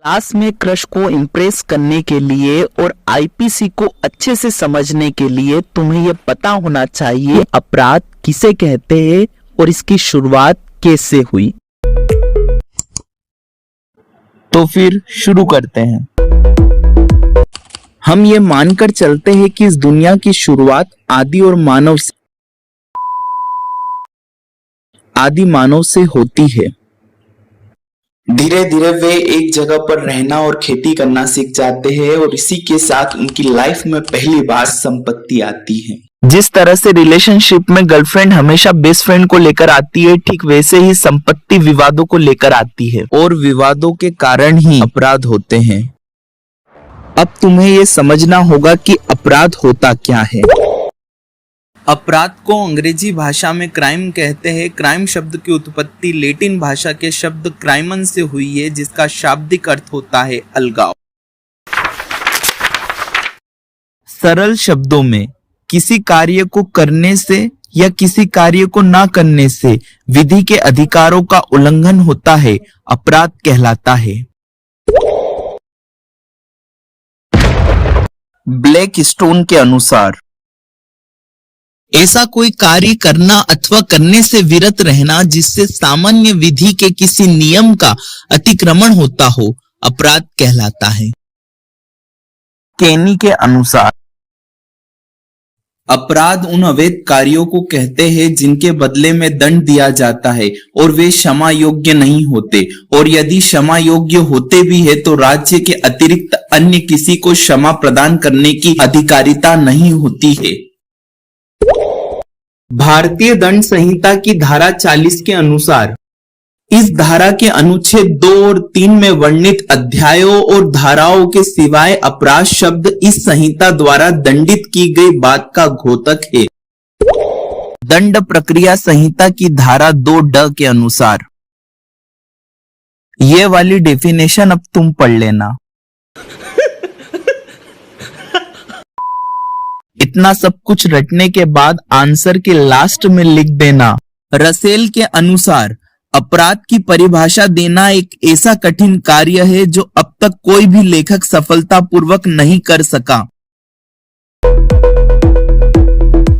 Class में crush को impress करने के लिए और आईपीसी को अच्छे से समझने के लिए तुम्हें यह पता होना चाहिए अपराध किसे कहते हैं और इसकी शुरुआत कैसे हुई। तो फिर शुरू करते हैं। हम ये मानकर चलते हैं कि इस दुनिया की शुरुआत आदि मानव से होती है। धीरे धीरे वे एक जगह पर रहना और खेती करना सीख जाते हैं और इसी के साथ उनकी लाइफ में पहली बार संपत्ति आती है। जिस तरह से रिलेशनशिप में गर्लफ्रेंड हमेशा बेस्ट फ्रेंड को लेकर आती है, ठीक वैसे ही संपत्ति विवादों को लेकर आती है और विवादों के कारण ही अपराध होते हैं। अब तुम्हें यह समझना होगा कि अपराध होता क्या है। अपराध को अंग्रेजी भाषा में क्राइम कहते हैं। क्राइम शब्द की उत्पत्ति लैटिन भाषा के शब्द क्राइमन से हुई है, जिसका शाब्दिक अर्थ होता है अलगाव। सरल शब्दों में किसी कार्य को करने से या किसी कार्य को ना करने से विधि के अधिकारों का उल्लंघन होता है, अपराध कहलाता है। ब्लैक स्टोन के अनुसार ऐसा कोई कार्य करना अथवा करने से विरत रहना जिससे सामान्य विधि के किसी नियम का अतिक्रमण होता हो, अपराध कहलाता है। केनी के अनुसार अपराध उन अवैध कार्यों को कहते हैं जिनके बदले में दंड दिया जाता है और वे क्षमा योग्य नहीं होते, और यदि क्षमा योग्य होते भी है तो राज्य के अतिरिक्त अन्य किसी को क्षमा प्रदान करने की अधिकारिता नहीं होती है। भारतीय दंड संहिता की धारा 40 के अनुसार इस धारा के अनुच्छेद 2 और 3 में वर्णित अध्यायों और धाराओं के सिवाय अपराध शब्द इस संहिता द्वारा दंडित की गई बात का घोतक है। दंड प्रक्रिया संहिता की धारा 2(ड) के अनुसार ये वाली डेफिनेशन अब तुम पढ़ लेना। इतना सब कुछ रटने के बाद आंसर के लास्ट में लिख देना। रसेल के अनुसार अपराध की परिभाषा देना एक ऐसा कठिन कार्य है जो अब तक कोई भी लेखक सफलतापूर्वक नहीं कर सका।